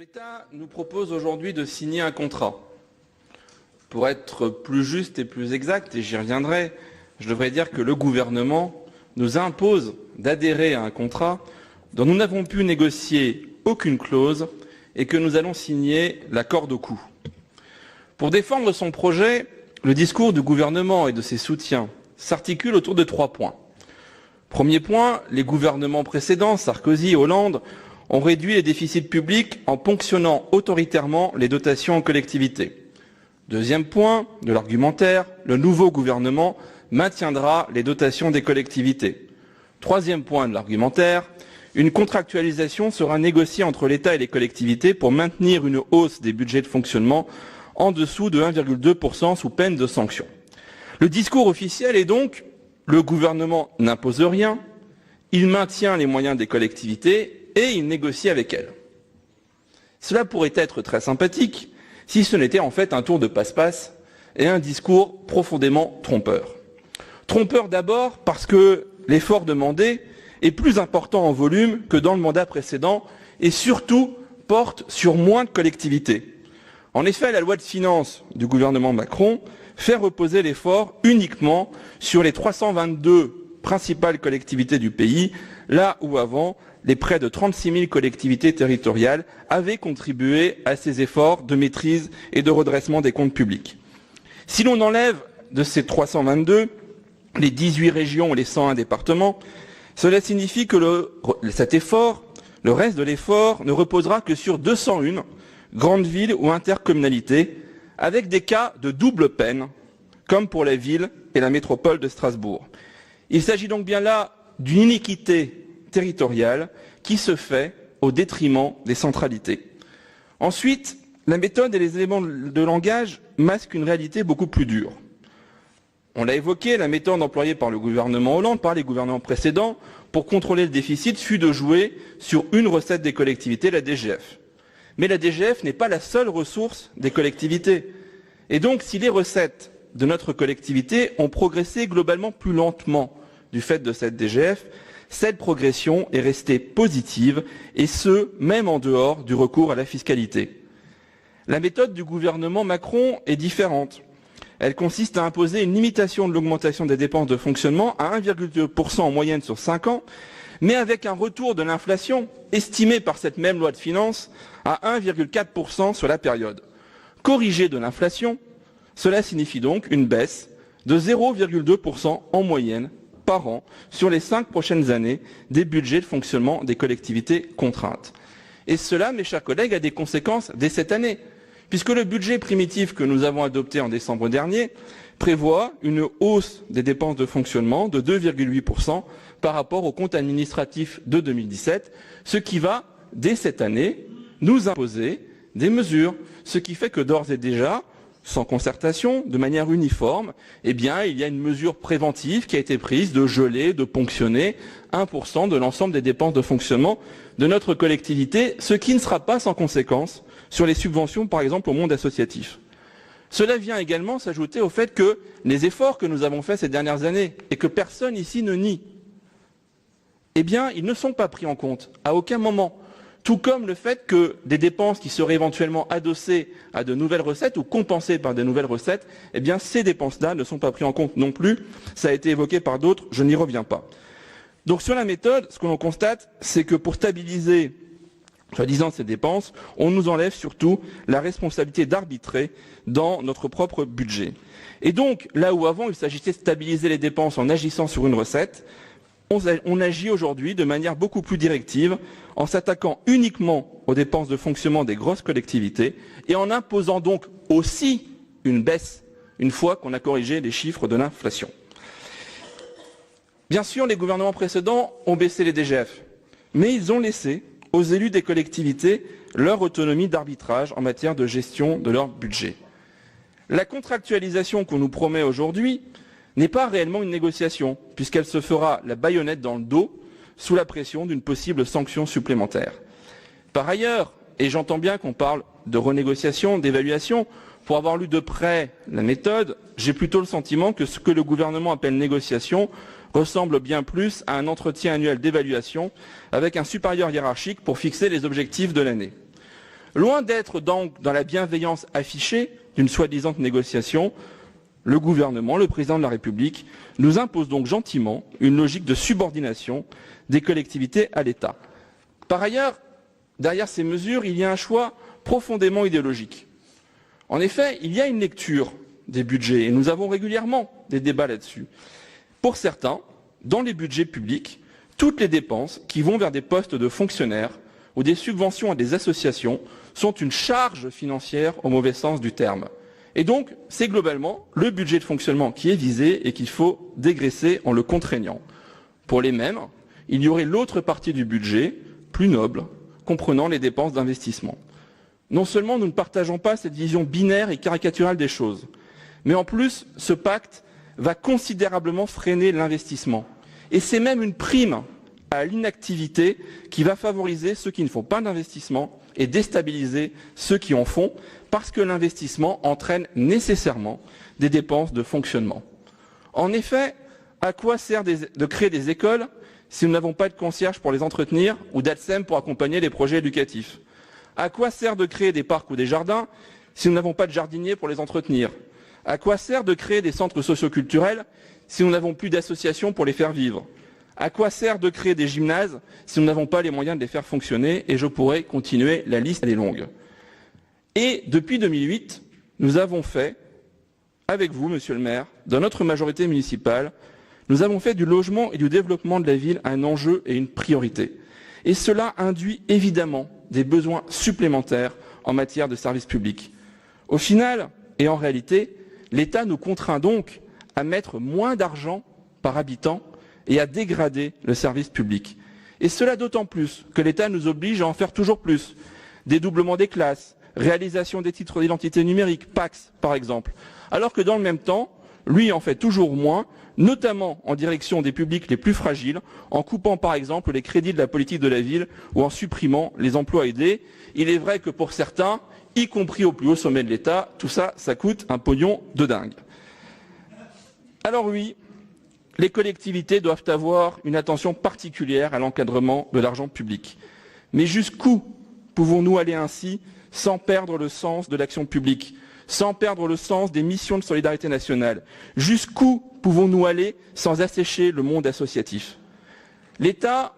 L'État nous propose aujourd'hui de signer un contrat. Pour être plus juste et plus exact, et j'y reviendrai, je devrais dire que le gouvernement nous impose d'adhérer à un contrat dont nous n'avons pu négocier aucune clause et que nous allons signer la corde au cou. Pour défendre son projet, le discours du gouvernement et de ses soutiens s'articule autour de 3 points. Premier point, les gouvernements précédents, Sarkozy et Hollande, ont réduit les déficits publics en ponctionnant autoritairement les dotations aux collectivités. Deuxième point de l'argumentaire, le nouveau gouvernement maintiendra les dotations des collectivités. Troisième point de l'argumentaire, une contractualisation sera négociée entre l'État et les collectivités pour maintenir une hausse des budgets de fonctionnement en dessous de 1,2% sous peine de sanctions. Le discours officiel est donc le gouvernement n'impose rien, il maintient les moyens des collectivités et il négocie avec elles. Cela pourrait être très sympathique si ce n'était en fait un tour de passe-passe et un discours profondément trompeur. Trompeur d'abord parce que l'effort demandé est plus important en volume que dans le mandat précédent et surtout porte sur moins de collectivités. En effet, la loi de finances du gouvernement Macron fait reposer l'effort uniquement sur les 322 principales collectivités du pays, là où avant, les près de 36 000 collectivités territoriales avaient contribué à ces efforts de maîtrise et de redressement des comptes publics. Si l'on enlève de ces 322 les 18 régions et les 101 départements, cela signifie que cet effort, le reste de l'effort, ne reposera que sur 201 grandes villes ou intercommunalités, avec des cas de double peine, comme pour la ville et la métropole de Strasbourg. Il s'agit donc bien là d'une iniquité territoriale qui se fait au détriment des centralités. Ensuite, la méthode et les éléments de langage masquent une réalité beaucoup plus dure. On l'a évoqué, la méthode employée par le gouvernement Hollande, par les gouvernements précédents, pour contrôler le déficit fut de jouer sur une recette des collectivités, la DGF. Mais la DGF n'est pas la seule ressource des collectivités. Et donc, si les recettes de notre collectivité ont progressé globalement plus lentement du fait de cette DGF, cette progression est restée positive, et ce, même en dehors du recours à la fiscalité. La méthode du gouvernement Macron est différente. Elle consiste à imposer une limitation de l'augmentation des dépenses de fonctionnement à 1,2% en moyenne sur 5 ans, mais avec un retour de l'inflation estimé par cette même loi de finances à 1,4% sur la période. Corrigé de l'inflation, cela signifie donc une baisse de 0,2% en moyenne par an sur les 5 prochaines années des budgets de fonctionnement des collectivités contraintes. Et cela, mes chers collègues, a des conséquences dès cette année, puisque le budget primitif que nous avons adopté en décembre dernier prévoit une hausse des dépenses de fonctionnement de 2,8% par rapport au compte administratif de 2017, ce qui va, dès cette année, nous imposer des mesures, ce qui fait que d'ores et déjà, sans concertation, de manière uniforme, eh bien, il y a une mesure préventive qui a été prise de geler, de ponctionner 1% de l'ensemble des dépenses de fonctionnement de notre collectivité, ce qui ne sera pas sans conséquence sur les subventions, par exemple, au monde associatif. Cela vient également s'ajouter au fait que les efforts que nous avons faits ces dernières années, et que personne ici ne nie, eh bien, ils ne sont pas pris en compte à aucun moment. Tout comme le fait que des dépenses qui seraient éventuellement adossées à de nouvelles recettes ou compensées par de nouvelles recettes, eh bien, ces dépenses-là ne sont pas prises en compte non plus. Ça a été évoqué par d'autres, je n'y reviens pas. Donc, sur la méthode, ce que l'on constate, c'est que pour stabiliser soi-disant ces dépenses, on nous enlève surtout la responsabilité d'arbitrer dans notre propre budget. Et donc, là où avant il s'agissait de stabiliser les dépenses en agissant sur une recette, on agit aujourd'hui de manière beaucoup plus directive en s'attaquant uniquement aux dépenses de fonctionnement des grosses collectivités et en imposant donc aussi une baisse une fois qu'on a corrigé les chiffres de l'inflation. Bien sûr, les gouvernements précédents ont baissé les DGF, mais ils ont laissé aux élus des collectivités leur autonomie d'arbitrage en matière de gestion de leur budget. La contractualisation qu'on nous promet aujourd'hui n'est pas réellement une négociation, puisqu'elle se fera la baïonnette dans le dos sous la pression d'une possible sanction supplémentaire. Par ailleurs, et j'entends bien qu'on parle de renégociation, d'évaluation, pour avoir lu de près la méthode, j'ai plutôt le sentiment que ce que le gouvernement appelle négociation ressemble bien plus à un entretien annuel d'évaluation avec un supérieur hiérarchique pour fixer les objectifs de l'année. Loin d'être donc dans la bienveillance affichée d'une soi-disant négociation, le gouvernement, le président de la République, nous impose donc gentiment une logique de subordination des collectivités à l'État. Par ailleurs, derrière ces mesures, il y a un choix profondément idéologique. En effet, il y a une lecture des budgets, et nous avons régulièrement des débats là-dessus. Pour certains, dans les budgets publics, toutes les dépenses qui vont vers des postes de fonctionnaires ou des subventions à des associations sont une charge financière au mauvais sens du terme. Et donc, c'est globalement le budget de fonctionnement qui est visé et qu'il faut dégraisser en le contraignant. Pour les mêmes, il y aurait l'autre partie du budget, plus noble, comprenant les dépenses d'investissement. Non seulement nous ne partageons pas cette vision binaire et caricaturale des choses, mais en plus, ce pacte va considérablement freiner l'investissement. Et c'est même une prime à l'inactivité qui va favoriser ceux qui ne font pas d'investissement et déstabiliser ceux qui en font, parce que l'investissement entraîne nécessairement des dépenses de fonctionnement. En effet, à quoi sert de créer des écoles si nous n'avons pas de concierge pour les entretenir ou d'ATSEM pour accompagner les projets éducatifs? À quoi sert de créer des parcs ou des jardins si nous n'avons pas de jardiniers pour les entretenir? À quoi sert de créer des centres socioculturels si nous n'avons plus d'associations pour les faire vivre? À quoi sert de créer des gymnases si nous n'avons pas les moyens de les faire fonctionner? Et je pourrais continuer, la liste est longue. Et depuis 2008, nous avons fait, avec vous, monsieur le maire, dans notre majorité municipale, nous avons fait du logement et du développement de la ville un enjeu et une priorité. Et cela induit évidemment des besoins supplémentaires en matière de services publics. Au final, et en réalité, l'État nous contraint donc à mettre moins d'argent par habitant et à dégrader le service public. Et cela d'autant plus que l'État nous oblige à en faire toujours plus. Dédoublement des classes, réalisation des titres d'identité numérique, PAX par exemple. Alors que dans le même temps, lui en fait toujours moins, notamment en direction des publics les plus fragiles, en coupant par exemple les crédits de la politique de la ville ou en supprimant les emplois aidés. Il est vrai que pour certains, y compris au plus haut sommet de l'État, tout ça, ça coûte un pognon de dingue. Alors oui, les collectivités doivent avoir une attention particulière à l'encadrement de l'argent public. Mais jusqu'où pouvons-nous aller ainsi sans perdre le sens de l'action publique, sans perdre le sens des missions de solidarité nationale? Jusqu'où pouvons-nous aller sans assécher le monde associatif? L'État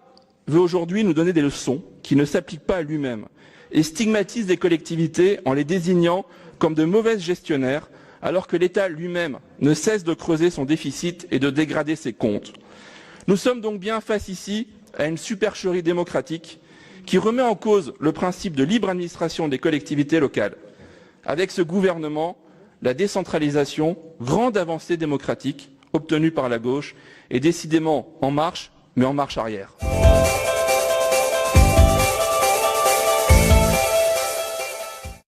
veut aujourd'hui nous donner des leçons qui ne s'appliquent pas à lui-même et stigmatise les collectivités en les désignant comme de mauvaises gestionnaires, alors que l'État lui-même ne cesse de creuser son déficit et de dégrader ses comptes. Nous sommes donc bien face ici à une supercherie démocratique qui remet en cause le principe de libre administration des collectivités locales. Avec ce gouvernement, la décentralisation, grande avancée démocratique obtenue par la gauche, est décidément en marche, mais en marche arrière.